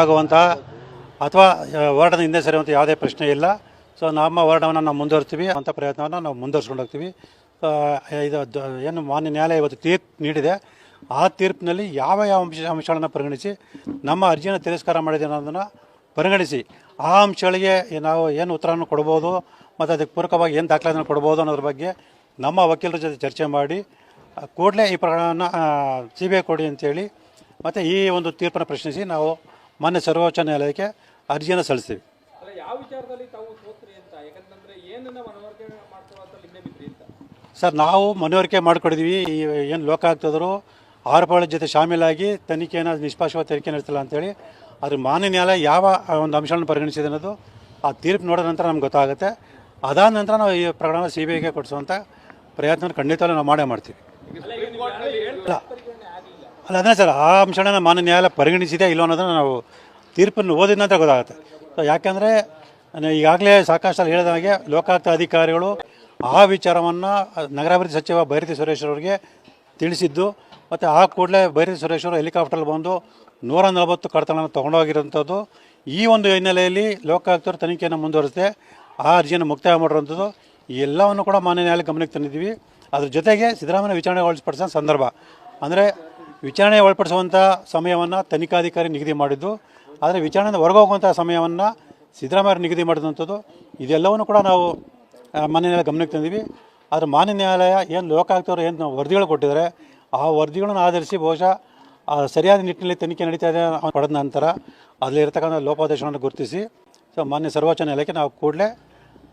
ಆಗುವಂಥ ಅಥವಾ ಹೋರಾಟದ ಹಿಂದೆ ಸರಿಯುವಂಥ ಯಾವುದೇ ಪ್ರಶ್ನೆ ಇಲ್ಲ. ಸೊ ನಮ್ಮ ಹೋರಾಟವನ್ನು ನಾವು ಮುಂದುವರಿಸ್ತೀವಿ ಅಂತ ಪ್ರಯತ್ನವನ್ನು ನಾವು ಮುಂದುವರ್ಸ್ಕೊಂಡು ಹೋಗ್ತೀವಿ. ಇದು ಏನು ಮಾನ್ಯ ನ್ಯಾಯಾಲಯ ಇವತ್ತು ತೀರ್ಪು ನೀಡಿದೆ, ಆ ತೀರ್ಪಿನಲ್ಲಿ ಯಾವ ಅಂಶಗಳನ್ನು ಪರಿಗಣಿಸಿ ನಮ್ಮ ಅರ್ಜಿಯನ್ನು ತಿರಸ್ಕಾರ ಮಾಡಿದೆ ಅನ್ನೋದನ್ನು ಪರಿಗಣಿಸಿ ಆ ಅಂಶಗಳಿಗೆ ನಾವು ಏನು ಉತ್ತರವನ್ನು ಕೊಡ್ಬೋದು ಮತ್ತು ಅದಕ್ಕೆ ಪೂರಕವಾಗಿ ಏನು ದಾಖಲಾತಿಯನ್ನು ಕೊಡ್ಬೋದು ಅನ್ನೋದ್ರ ಬಗ್ಗೆ ನಮ್ಮ ವಕೀಲರ ಜೊತೆ ಚರ್ಚೆ ಮಾಡಿ ಕೂಡಲೇ ಈ ಪ್ರಕರಣವನ್ನು CBI ಕೊಡಿ ಅಂತೇಳಿ ಮತ್ತು ಈ ಒಂದು ತೀರ್ಪನ್ನು ಪ್ರಶ್ನಿಸಿ ನಾವು ಮಾನ್ಯ ಸರ್ವೋಚ್ಚ ನ್ಯಾಯಾಲಯಕ್ಕೆ ಅರ್ಜಿಯನ್ನು ಸಲ್ಲಿಸ್ತೀವಿ. ಸರ್, ನಾವು ಮನವರಿಕೆ ಮಾಡಿಕೊಡಿದ್ವಿ. ಏನು ಲೋಕಾಯುಕ್ತರು ಆರೋಪಗಳ ಜೊತೆ ಶಾಮೀಲಾಗಿ ತನಿಖೆಯನ್ನು ನಿಷ್ಪಕ್ಷಪಾತ ತನಿಖೆ ನಡೆಸಿಲ್ಲ ಅಂತೇಳಿ. ಅದ್ರ ಮಾನ್ಯ ನ್ಯಾಯಾಲಯ ಯಾವ ಒಂದು ಅಂಶಗಳನ್ನು ಪರಿಗಣಿಸಿದೆ ಅನ್ನೋದು ಆ ತೀರ್ಪು ನೋಡಿದ ನಂತರ ನಮ್ಗೆ ಗೊತ್ತಾಗುತ್ತೆ. ಅದಾದ ನಂತರ ನಾವು ಈ ಪ್ರಕರಣ CBIಗೆ ಕೊಡಿಸುವಂಥ ಪ್ರಯತ್ನ ಖಂಡಿತವೂ ನಾವು ಮಾಡೇ ಮಾಡ್ತೀವಿ. ಅಲ್ಲ ಅದೇ ಸರ್, ಆ ಅಂಶಗಳನ್ನು ಮಾನ್ಯ ನ್ಯಾಯಾಲಯ ಪರಿಗಣಿಸಿದೆ ಇಲ್ಲೋ ಅನ್ನೋದನ್ನು ನಾವು ತೀರ್ಪನ್ನು ಓದಿದ ನಂತರ ಗೊತ್ತಾಗುತ್ತೆ. ಸೊ ಯಾಕೆಂದರೆ ಈಗಾಗಲೇ ಸಾಕಷ್ಟು ಹೇಳಿದ ಹಾಗೆ ಲೋಕಾಯುಕ್ತ ಅಧಿಕಾರಿಗಳು ಆ ವಿಚಾರವನ್ನು ನಗರಾಭಿವೃದ್ಧಿ ಸಚಿವ ಬೈರತಿ ಸುರೇಶ್ ಅವರಿಗೆ ತಿಳಿಸಿದ್ದು ಮತ್ತು ಆ ಕೂಡಲೇ ಬೈರತಿ ಸುರೇಶ್ ಅವರು ಹೆಲಿಕಾಪ್ಟರ್ಲ್ಲಿ ಬಂದು 140 ಕಡತಗಳನ್ನು ತೊಗೊಂಡೋಗಿರೋಂಥದ್ದು. ಈ ಒಂದು ಹಿನ್ನೆಲೆಯಲ್ಲಿ ಲೋಕಾಯುಕ್ತರು ತನಿಖೆಯನ್ನು ಮುಂದುವರಿಸದೆ ಆ ಅರ್ಜಿಯನ್ನು ಮುಕ್ತಾಯ ಮಾಡಿರುವಂಥದ್ದು ಈ ಎಲ್ಲವನ್ನು ಕೂಡ ಮಾನ್ಯ ನ್ಯಾಯಾಲಯ ಗಮನಕ್ಕೆ ತಂದಿದ್ದೀವಿ. ಅದ್ರ ಜೊತೆಗೆ ಸಿದ್ದರಾಮಯ್ಯ ವಿಚಾರಣೆ ಒಳಪಡಿಸೋ ಸಂದರ್ಭ ಅಂದರೆ ವಿಚಾರಣೆ ಒಳಪಡಿಸುವಂಥ ಸಮಯವನ್ನು ತನಿಖಾಧಿಕಾರಿ ನಿಗದಿ ಮಾಡಿದ್ದು, ಆದರೆ ವಿಚಾರಣೆಯಿಂದ ಹೊರಗೋಗುವಂಥ ಸಮಯವನ್ನು ಸಿದ್ದರಾಮಯ್ಯ ನಿಗದಿ ಮಾಡಿದಂಥದ್ದು. ಇದೆಲ್ಲವನ್ನು ಕೂಡ ನಾವು ಮಾನ್ಯ ನ್ಯಾಯಾಲಯ ಗಮನಕ್ಕೆ ತಂದೀವಿ. ಆದರೆ ಮಾನ್ಯ ನ್ಯಾಯಾಲಯ ಏನು ಲೋಕಾಯುಕ್ತವರು ಏನು ವರದಿಗಳು ಕೊಟ್ಟಿದ್ದಾರೆ ಆ ವರದಿಗಳನ್ನು ಆಧರಿಸಿ ಬಹುಶಃ ಸರಿಯಾದ ನಿಟ್ಟಿನಲ್ಲಿ ತನಿಖೆ ನಡೀತಾ ಇದೆ ಪಡೆದ ನಂತರ ಅದರಲ್ಲಿರ್ತಕ್ಕಂಥ ಲೋಪಾದೇಶಗಳನ್ನು ಗುರುತಿಸಿ ಸೊ ಮಾನ್ಯ ಸರ್ವೋಚ್ಚ ನ್ಯಾಯಾಲಯಕ್ಕೆ ನಾವು ಕೂಡಲೇ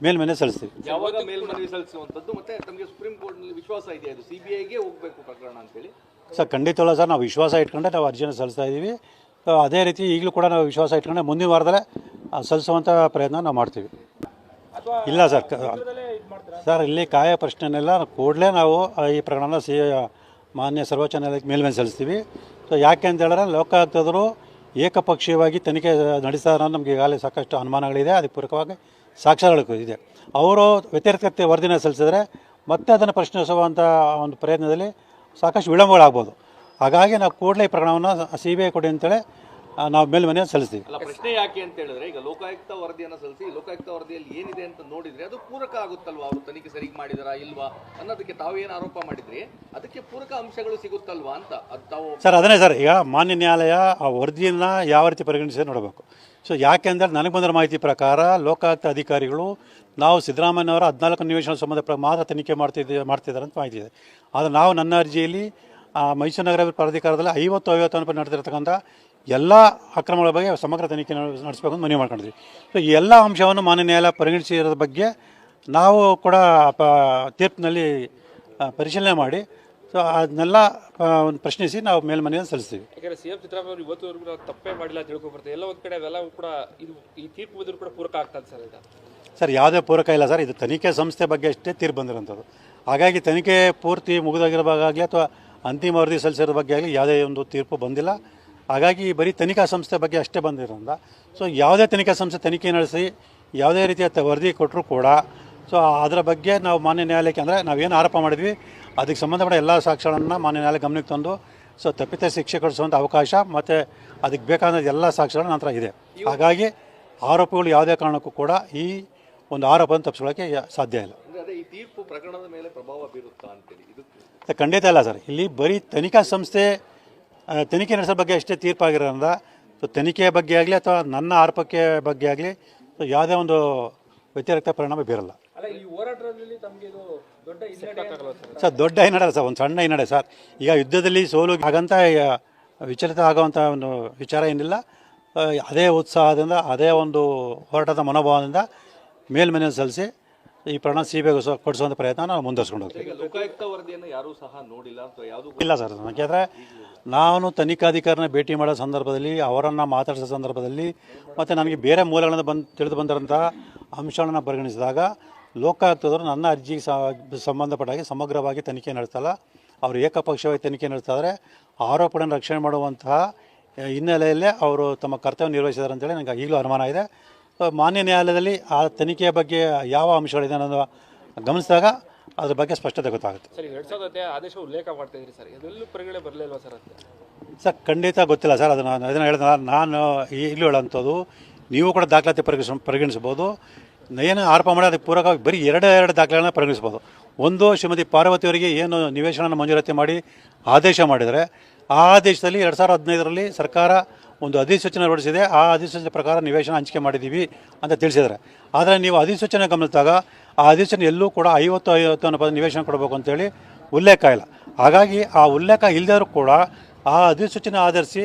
ಮೇಲ್ಮನವಿ ಸಲ್ಲಿಸ್ತೀವಿ. ಯಾವಾಗ ಮೇಲ್ಮನವಿ ಸಲ್ಲಿಸುವಂಥದ್ದು ಮತ್ತು ತಮಗೆ ಸುಪ್ರೀಂ ಕೋರ್ಟ್ನಲ್ಲಿ ವಿಶ್ವಾಸ ಇದೆ ಅದು CBIಗೆ ಹೋಗಬೇಕು ಪ್ರಕರಣ ಅಂತೇಳಿ? ಸರ್, ಖಂಡಿತವಲ್ಲ ಸರ್, ನಾವು ವಿಶ್ವಾಸ ಇಟ್ಕೊಂಡೆ ನಾವು ಅರ್ಜಿಯನ್ನು ಸಲ್ಲಿಸ್ತಾ ಇದ್ದೀವಿ. ಅದೇ ರೀತಿ ಈಗಲೂ ಕೂಡ ನಾವು ವಿಶ್ವಾಸ ಇಟ್ಕೊಂಡೆ ಮುಂದಿನ ವಾರದಲ್ಲೇ ಸಲ್ಲಿಸುವಂಥ ಪ್ರಯತ್ನ ನಾವು ಮಾಡ್ತೀವಿ. ಇಲ್ಲ ಸರ್, ಇಲ್ಲಿ ಕಾಯ ಪ್ರಶ್ನೆನೆಲ್ಲ ಕೂಡಲೇ ನಾವು ಈ ಪ್ರಕರಣನ ಮಾನ್ಯ ಸರ್ವೋಚ್ಚ ನ್ಯಾಯಾಲಯಕ್ಕೆ ಮೇಲ್ಮನವಿ ಸಲ್ಲಿಸ್ತೀವಿ. ಸೊ ಯಾಕೆ ಅಂತ ಹೇಳಿದ್ರೆ ಲೋಕಾಯುಕ್ತರು ಏಕಪಕ್ಷೀಯವಾಗಿ ತನಿಖೆ ನಡೆಸ್ತಾರೆ ಅನ್ನೋದು ನಮಗೆ ಈಗಾಗಲೇ ಸಾಕಷ್ಟು ಅನುಮಾನಗಳಿದೆ. ಅದಕ್ಕೆ ಪೂರಕವಾಗಿ ಸಾಕ್ಷ್ಯಗಳು ಇದೆ. ಅವರು ವ್ಯತಿರಿಕ್ತ ವರದಿನ ಸಲ್ಲಿಸಿದ್ರೆ ಮತ್ತೆ ಅದನ್ನು ಪ್ರಶ್ನಿಸುವಂಥ ಒಂದು ಪ್ರಯತ್ನದಲ್ಲಿ ಸಾಕಷ್ಟು ವಿಳಂಬಗಳಾಗ್ಬೋದು. ಹಾಗಾಗಿ ನಾವು ಕೂಡಲೇ ಈ ಪ್ರಕರಣವನ್ನು CBI ಕೊಡಿ ಅಂತೇಳಿ ನಾವು ಮೇಲ್ಮನೆಯನ್ನು ಸಲ್ಲಿಸ್ತೀವಿ. ಅಲ್ಲ, ಪ್ರಶ್ನೆ ಯಾಕೆ ಅಂತ ಹೇಳಿದ್ರೆ ಈಗ ಲೋಕಾಯುಕ್ತ ವರದಿಯನ್ನು ಸಲ್ಲಿಸಿ ಲೋಕಾಯುಕ್ತ ವರದಿಯಲ್ಲಿ ಏನಿದೆ ಅಂತ ನೋಡಿದ್ರೆ ಅದು ಪೂರಕ ಆಗುತ್ತಲ್ವಾ, ಅವರು ತನಿಖೆ ಸರಿಗೆ ಮಾಡಿದಾರಾ ಇಲ್ವಾ ಅನ್ನೋದಕ್ಕೆ ತಾವೇನು ಆರೋಪ ಮಾಡಿದ್ರಿ ಅದಕ್ಕೆ ಪೂರಕ ಅಂಶಗಳು ಸಿಗುತ್ತಲ್ವಾ ಅಂತ ಅದು ತಾವು. ಸರ್, ಅದನ್ನೇ ಸರ್, ಈಗ ಮಾನ್ಯ ನ್ಯಾಯಾಲಯ ಆ ವರದಿಯನ್ನು ಯಾವ ರೀತಿ ಪರಿಗಣಿಸಿ ನೋಡಬೇಕು. ಸೊ ಯಾಕೆ ಅಂದರೆ ನನಗೆ ಬಂದಿರೋ ಮಾಹಿತಿ ಪ್ರಕಾರ ಲೋಕಾಯುಕ್ತ ಅಧಿಕಾರಿಗಳು ನಾವು ಸಿದ್ದರಾಮಯ್ಯನವರ 14 ನಿವೇಶನ ಸಂಬಂಧ ಮಾತ್ರ ತನಿಖೆ ಮಾಡ್ತಿದ್ದಾರೆ ಅಂತ ಮಾಹಿತಿ ಇದೆ. ಆದರೆ ನಾವು ನನ್ನ ಅರ್ಜಿಯಲ್ಲಿ ಮೈಸೂರು ನಗರಾಭಿವೃದ್ಧಿ ಪ್ರಾಧಿಕಾರದಲ್ಲಿ 50 ನಡೆದಿರ್ತಕ್ಕಂಥ ಎಲ್ಲ ಅಕ್ರಮಗಳ ಬಗ್ಗೆ ಸಮಗ್ರ ತನಿಖೆ ನಡೆಸಬೇಕು ಅಂತ ಮನವಿ ಮಾಡ್ಕೊಂಡಿದ್ವಿ. ಸೊ ಈ ಎಲ್ಲ ಅಂಶವನ್ನು ಮಾನ್ಯ ನ್ಯಾಯಾಲಯ ಪರಿಗಣಿಸಿರೋದ್ರ ಬಗ್ಗೆ ನಾವು ಕೂಡ ತೀರ್ಪಿನಲ್ಲಿ ಪರಿಶೀಲನೆ ಮಾಡಿ ಸೊ ಅದನ್ನೆಲ್ಲ ಒಂದು ಪ್ರಶ್ನಿಸಿ ನಾವು ಮೇಲ್ಮನೆಯನ್ನು ಸಲ್ಲಿಸ್ತೀವಿ. ಯಾಕಂದರೆ CM ಸಿದ್ದರಾಮಯ್ಯ ಅವರು ಇವತ್ತುವರೆಗೂ ನಾವು ತಪ್ಪೇ ಮಾಡಿಲ್ಲ ಅಂತ ತಿಳ್ಕೊಬರ್ತದೆ. ಎಲ್ಲ ಒಂದು ಕಡೆ ಅವೆಲ್ಲ ಕೂಡ ಇದು ಈ ತೀರ್ಪು ಬಂದರೂ ಕೂಡ ಪೂರಕ ಆಗ್ತದೆ ಸರ್. ಇದು ಸರ್, ಯಾವುದೇ ಪೂರಕ ಇಲ್ಲ ಸರ್, ಇದು ತನಿಖೆ ಸಂಸ್ಥೆ ಬಗ್ಗೆ ಅಷ್ಟೇ ತೀರ್ಪು ಬಂದಿರೋಂಥದ್ದು. ಹಾಗಾಗಿ ತನಿಖೆ ಪೂರ್ತಿ ಮುಗಿದೋಗಿರೋವಾಗಲಿ ಅಥವಾ ಅಂತಿಮ ವರದಿ ಸಲ್ಲಿಸಿರೋ ಬಗ್ಗೆ ಆಗಲಿ ಯಾವುದೇ ಒಂದು ತೀರ್ಪು ಬಂದಿಲ್ಲ. ಹಾಗಾಗಿ ಬರೀ ತನಿಖಾ ಸಂಸ್ಥೆ ಬಗ್ಗೆ ಅಷ್ಟೇ ಬಂದಿರೋದ್ರಿಂದ ಸೊ ಯಾವುದೇ ತನಿಖಾ ಸಂಸ್ಥೆ ತನಿಖೆ ನಡೆಸಿ ಯಾವುದೇ ರೀತಿಯ ವರದಿ ಕೊಟ್ಟರೂ ಕೂಡ ಸೊ ಅದರ ಬಗ್ಗೆ ನಾವು ಮಾನ್ಯ ನ್ಯಾಯಾಲಯಕ್ಕೆ ಅಂದರೆ ನಾವೇನು ಆರೋಪ ಮಾಡಿದ್ವಿ ಅದಕ್ಕೆ ಸಂಬಂಧಪಟ್ಟ ಎಲ್ಲ ಸಾಕ್ಷ್ಯಗಳನ್ನು ಮಾನ್ಯ ನ್ಯಾಯಾಲಯ ಗಮನಕ್ಕೆ ತಂದು ಸೊ ತಪ್ಪಿತ ಶಿಕ್ಷೆ ಕೊಡಿಸುವಂಥ ಅವಕಾಶ ಮತ್ತು ಅದಕ್ಕೆ ಬೇಕಾದ ಎಲ್ಲ ಸಾಕ್ಷ್ಯಗಳು ನಂತರ ಇದೆ. ಹಾಗಾಗಿ ಆರೋಪಗಳು ಯಾವುದೇ ಕಾರಣಕ್ಕೂ ಕೂಡ ಈ ಒಂದು ಆರೋಪವನ್ನು ತಪ್ಪಿಸ್ಕೊಳ್ಳೋಕ್ಕೆ ಸಾಧ್ಯ ಇಲ್ಲ. ಈ ತೀರ್ಪು ಪ್ರಕರಣದ ಮೇಲೆ ಪ್ರಭಾವ ಬೀರುತ್ತಾ ಅಂತೇಳಿ ಇದು ಖಂಡಿತ ಇಲ್ಲ ಸರ್. ಇಲ್ಲಿ ಬರೀ ತನಿಖಾ ಸಂಸ್ಥೆ ತನಿಖೆ ನಡೆಸೋ ಬಗ್ಗೆ ಅಷ್ಟೇ ತೀರ್ಪಾಗಿರೋದ್ರಿಂದ ಸೊ ತನಿಖೆಯ ಬಗ್ಗೆ ಆಗಲಿ ಅಥವಾ ನನ್ನ ಆರೋಪಕ್ಕೆ ಬಗ್ಗೆ ಆಗಲಿ ಸೊ ಯಾವುದೇ ಒಂದು ವ್ಯತಿರಿಕ್ತ ಪರಿಣಾಮ ಬೀರಲ್ಲ. ಸರ್, ದೊಡ್ಡ ಹಿನ್ನಡೆ ಸರ್, ಒಂದು ಸಣ್ಣ ಹಿನ್ನಡೆ ಸರ್. ಈಗ ಯುದ್ಧದಲ್ಲಿ ಸೋಲು ಹಾಗಂತ ವಿಚಲಿತ ಆಗುವಂಥ ಒಂದು ವಿಚಾರ ಏನಿಲ್ಲ. ಅದೇ ಉತ್ಸಾಹದಿಂದ ಅದೇ ಒಂದು ಹೋರಾಟದ ಮನೋಭಾವದಿಂದ ಮೇಲ್ಮನೆಯನ್ನು ಸಲ್ಲಿಸಿ ಈ ಪ್ರಕರಣ CBIಗೆ ಕೊಡಿಸುವಂಥ ಪ್ರಯತ್ನ ನಾವು ಮುಂದುವರ್ಸ್ಕೊಂಡು ಹೋಗ್ತೀವಿ. ಲೋಕಾಯುಕ್ತ ವರದಿಯನ್ನು ಯಾರೂ ಸಹ ನೋಡಿಲ್ಲ ಅಥವಾ ಯಾವುದೂ ಇಲ್ಲ ಸರ್. ಯಾಕೆಂದರೆ ನಾನು ತನಿಖಾಧಿಕಾರಿನ ಭೇಟಿ ಮಾಡೋ ಸಂದರ್ಭದಲ್ಲಿ ಅವರನ್ನು ಮಾತಾಡಿಸೋ ಸಂದರ್ಭದಲ್ಲಿ ಮತ್ತು ನನಗೆ ಬೇರೆ ಮೂಲಗಳಿಂದ ತಿಳಿದು ಬಂದಿರೋಂಥ ಅಂಶಗಳನ್ನು ಪರಿಗಣಿಸಿದಾಗ ಲೋಕಾಯುಕ್ತರು ನನ್ನ ಅರ್ಜಿಗೆ ಸಂಬಂಧಪಟ್ಟಾಗಿ ಸಮಗ್ರವಾಗಿ ತನಿಖೆ ನಡೆಸಲ್ಲ. ಅವರು ಏಕಪಕ್ಷವಾಗಿ ತನಿಖೆ ನಡೆಸ್ತಾಯಿದ್ರೆ ಆರೋಪಗಳನ್ನು ರಕ್ಷಣೆ ಮಾಡುವಂತಹ ಹಿನ್ನೆಲೆಯಲ್ಲೇ ಅವರು ತಮ್ಮ ಕರ್ತವ್ಯ ನಿರ್ವಹಿಸಿದ್ದಾರೆ ಅಂತೇಳಿ ನನಗೆ ಈಗಲೂ ಅನುಮಾನ ಇದೆ. ಮಾನ್ಯ ನ್ಯಾಯಾಲಯದಲ್ಲಿ ಆ ತನಿಖೆಯ ಬಗ್ಗೆ ಯಾವ ಅಂಶಗಳಿದೆ ಅನ್ನೋದು ಗಮನಿಸಿದಾಗ ಅದ್ರ ಬಗ್ಗೆ ಸ್ಪಷ್ಟತೆ ಗೊತ್ತಾಗುತ್ತೆ. ಸರ್, 2010 ಆದೇಶ ಉಲ್ಲೇಖ ಮಾಡ್ತಾ ಇದ್ರಿ ಸರ್, ಇದೆಲ್ಲೂ ಪರಿಗಣನೆ ಬರಲಿಲ್ವಾ ಸರ್ ಅಂತ? ಸರ್ ಖಂಡಿತ ಗೊತ್ತಿಲ್ಲ ಸರ್, ಅದನ್ನು ಹೇಳಿದ ನಾನು ಈಗಲೂ ಹೇಳೋಂಥದ್ದು, ನೀವು ಕೂಡ ದಾಖಲಾತಿ ಪರಿಗಣಿಸ್ಬೋದು. ಏನು ಆರೋಪ ಮಾಡಿ ಅದಕ್ಕೆ ಪೂರಕವಾಗಿ ಬರೀ ಎರಡು ದಾಖಲೆಗಳನ್ನ ಪರಿಗಣಿಸ್ಬೋದು. ಒಂದು, ಶ್ರೀಮತಿ ಪಾರ್ವತಿಯವರಿಗೆ ಏನು ನಿವೇಶನ ಮಂಜೂರಾತಿ ಮಾಡಿ ಆದೇಶ ಮಾಡಿದರೆ, ಆ ಆದೇಶದಲ್ಲಿ 2015ರಲ್ಲಿ ಸರ್ಕಾರ ಒಂದು ಅಧಿಸೂಚನೆ ಹೊರಡಿಸಿದೆ. ಆ ಅಧಿಸೂಚನೆ ಪ್ರಕಾರ ನಿವೇಶನ ಹಂಚಿಕೆ ಮಾಡಿದ್ದೀವಿ ಅಂತ ತಿಳಿಸಿದ್ದಾರೆ. ಆದರೆ ನೀವು ಅಧಿಸೂಚನೆ ಗಮನಿಸಿದಾಗ ಆ ಅಧಿಸೂಚನೆ ಎಲ್ಲೂ ಕೂಡ 50 ಅನ್ನೋ ನಿವೇಶನ ಕೊಡಬೇಕು ಅಂತೇಳಿ ಉಲ್ಲೇಖ ಇಲ್ಲ. ಹಾಗಾಗಿ ಆ ಉಲ್ಲೇಖ ಇಲ್ಲದರೂ ಕೂಡ ಆ ಅಧಿಸೂಚನೆ ಆಧರಿಸಿ